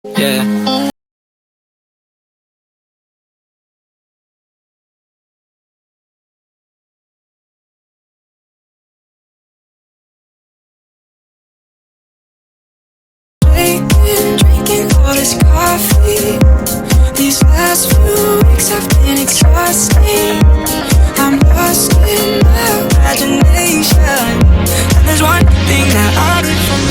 Yeah. Drinking all this coffee. These last few weeks have been exhausting. I'm lost in my imagination, and there's one thing that I'll do for me.